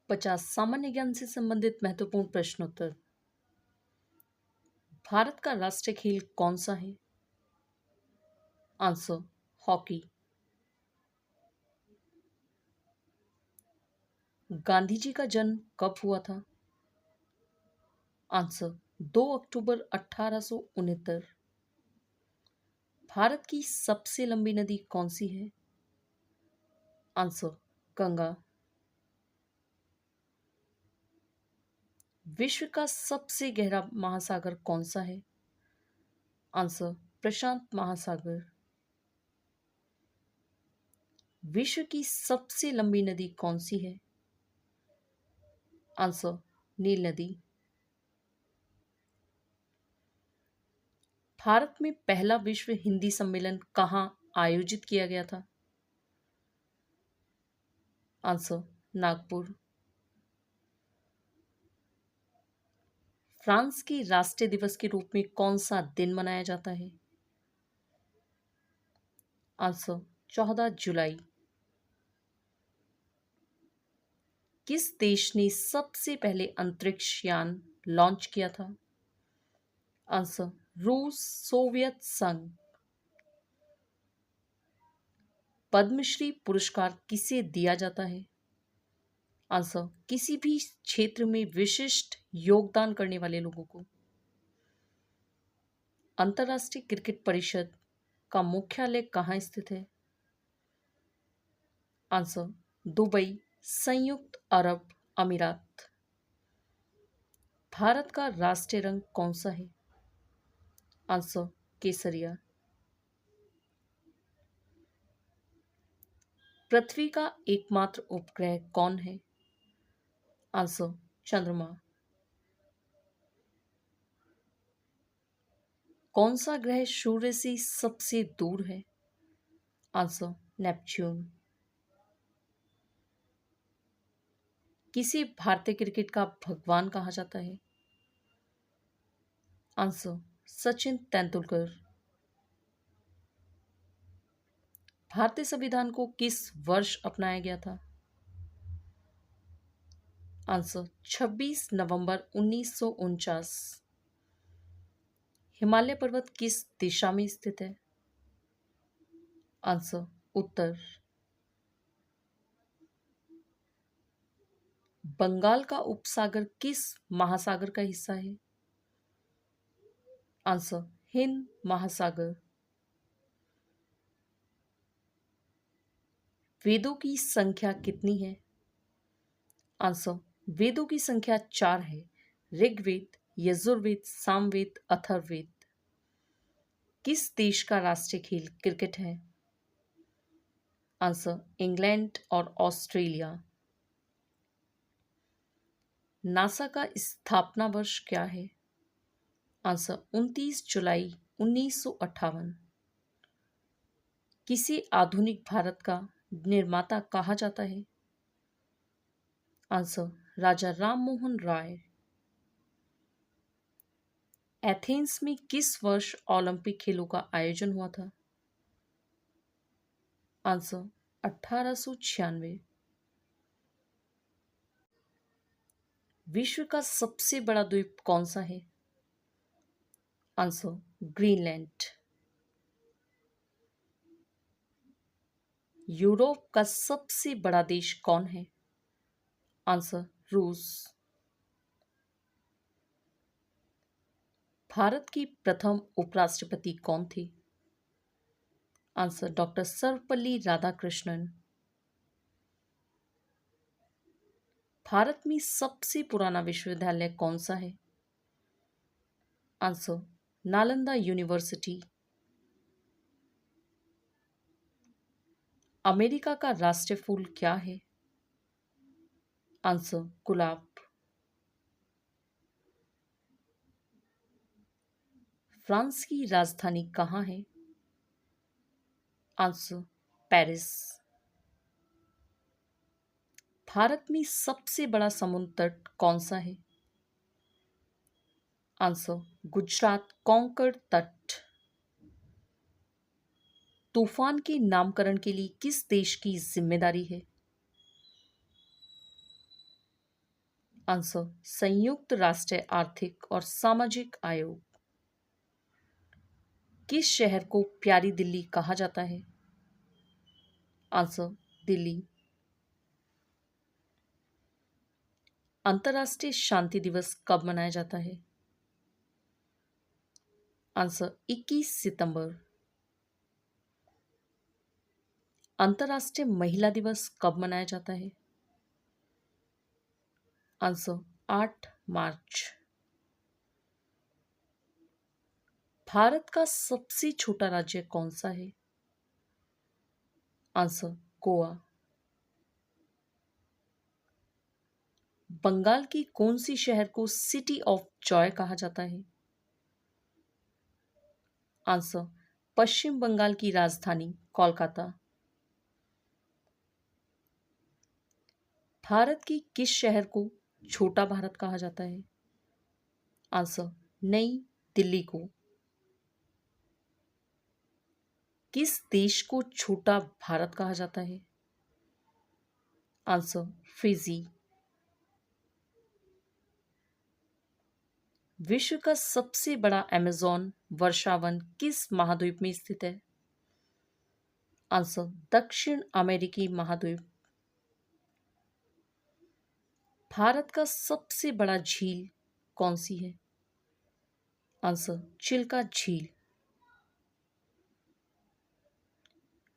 50 सामान्य ज्ञान से संबंधित महत्वपूर्ण प्रश्नोत्तर। भारत का राष्ट्रीय खेल कौन सा है? Answer, hockey. गांधी जी का जन्म कब हुआ था? आंसर, 2 अक्टूबर 1869। भारत की सबसे लंबी नदी कौन सी है? आंसर, गंगा। विश्व का सबसे गहरा महासागर कौन सा है? आंसर, प्रशांत महासागर। विश्व की सबसे लंबी नदी कौन सी है? आंसर, नील नदी। भारत में पहला विश्व हिंदी सम्मेलन कहाँ आयोजित किया गया था? आंसर, नागपुर। फ्रांस के राष्ट्रीय दिवस के रूप में कौन सा दिन मनाया जाता है? आंसर, 14 जुलाई। किस देश ने सबसे पहले अंतरिक्ष यान लॉन्च किया था? आंसर, रूस, सोवियत संघ। पद्मश्री पुरस्कार किसे दिया जाता है? आंसर, किसी भी क्षेत्र में विशिष्ट योगदान करने वाले लोगों को। अंतर्राष्ट्रीय क्रिकेट परिषद का मुख्यालय कहाँ स्थित है? आंसर, दुबई, संयुक्त अरब अमीरात। भारत का राष्ट्रीय रंग कौन सा है? आंसर, केसरिया। पृथ्वी का एकमात्र उपग्रह कौन है? आंसर, चंद्रमा। कौन सा ग्रह सूर्य से सबसे दूर है? Answer, Neptune. किसे भारतीय क्रिकेट का भगवान कहा जाता है? आंसर, सचिन तेंदुलकर। भारतीय संविधान को किस वर्ष अपनाया गया था? आंसर, 26 नवंबर 1949। हिमालय पर्वत किस दिशा में स्थित है? आंसर, उत्तर। बंगाल का उपसागर किस महासागर का हिस्सा है? आंसर, हिंद महासागर। वेदों की संख्या कितनी है? आंसर, वेदों की संख्या 4 है। ऋग्वेद, यजुर्वेद, सामवेद, अथर्ववेद। किस देश का राष्ट्रीय खेल क्रिकेट है? आंसर, इंग्लैंड और ऑस्ट्रेलिया। नासा का स्थापना वर्ष क्या है? आंसर, 29 जुलाई 1958। किसी आधुनिक भारत का निर्माता कहा जाता है? आंसर, राजा राम मोहन राय। एथेंस में किस वर्ष ओलंपिक खेलों का आयोजन हुआ था? आंसर, 1896। विश्व का सबसे बड़ा द्वीप कौन सा है? Answer, Greenland. यूरोप का सबसे बड़ा देश कौन है? आंसर, रूस। भारत की प्रथम उपराष्ट्रपति कौन थे? Answer, doctor Sarvepalli Radhakrishnan. भारत में सबसे पुराना विश्वविद्यालय कौन सा है? Answer, Nalanda university. अमेरिका का राष्ट्रीय फूल क्या है? आंसर, गुलाब। फ्रांस की राजधानी कहाँ है? Answer, Paris. भारत में सबसे बड़ा समुद्र तट कौन सा है? आंसर, गुजरात कोंकण तट। तूफान के नामकरण के लिए किस देश की जिम्मेदारी है? आंसर संयुक्त राष्ट्र आर्थिक और सामाजिक आयोग। किस शहर को प्यारी दिल्ली कहा जाता है? आंसर दिल्ली। अंतर्राष्ट्रीय शांति दिवस कब मनाया जाता है? आंसर 21 सितंबर। अंतर्राष्ट्रीय महिला दिवस कब मनाया जाता है? आंसर 8 मार्च। भारत का सबसे छोटा राज्य कौन सा है? आंसर गोवा। बंगाल की कौन सी शहर को सिटी ऑफ जॉय कहा जाता है? आंसर पश्चिम बंगाल की राजधानी कोलकाता। भारत की किस शहर को छोटा भारत कहा जाता है? आंसर नई दिल्ली को। किस देश को छोटा भारत कहा जाता है? Answer Fiji. विश्व का सबसे बड़ा अमेज़न वर्षावन किस महाद्वीप में स्थित है? आंसर दक्षिण अमेरिकी महाद्वीप। भारत का सबसे बड़ा झील कौन सी है? आंसर चिल्का झील।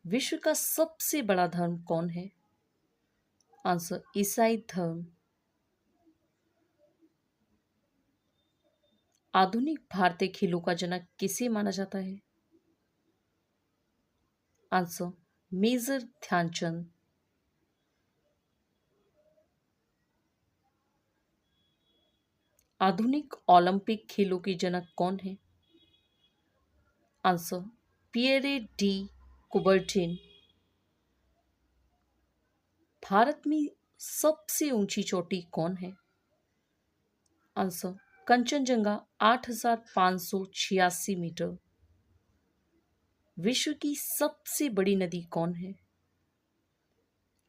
विश्व का सबसे बड़ा धर्म कौन है? आंसर ईसाई धर्म। आधुनिक भारतीय खेलों का जनक किसे माना जाता है? Answer major Dhyan Chand. आधुनिक ओलंपिक खेलों के जनक कौन है? Answer Pierre de Coubertin. Bharat में सबसे ऊंची चोटी कौन है? Answer Kanchenjunga 8,586 metre. विश्व की सबसे बड़ी नदी कौन है?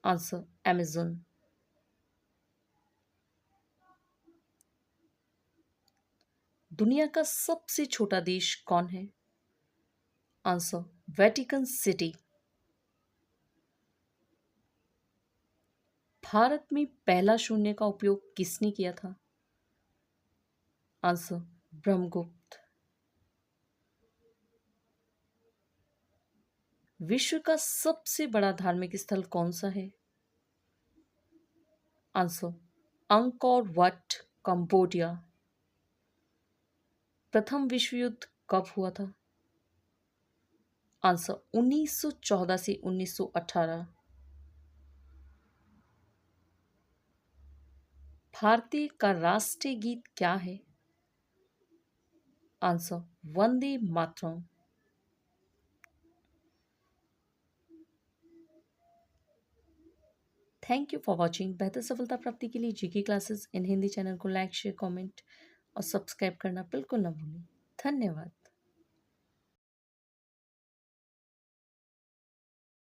Answer Amazon. दुनिया का सबसे छोटा देश कौन है? Answer Vatican city. भारत में पहला शून्य का उपयोग किसने किया था? आंसर ब्रह्मगुप्त। विश्व का सबसे बड़ा धार्मिक स्थल कौन सा है? Answer Angkor what Cambodia. प्रथम विश्व युद्ध कब हुआ था? आंसर 1914 से 1918। भारतीय का राष्ट्रीय गीत क्या है? Answer Vande Mataram. Thank you for watching. बेहतर सफलता प्राप्ति के लिए GK classes in Hindi channel को लाइक शेयर कमेंट और सब्सक्राइब करना बिल्कुल न भूलें। धन्यवाद।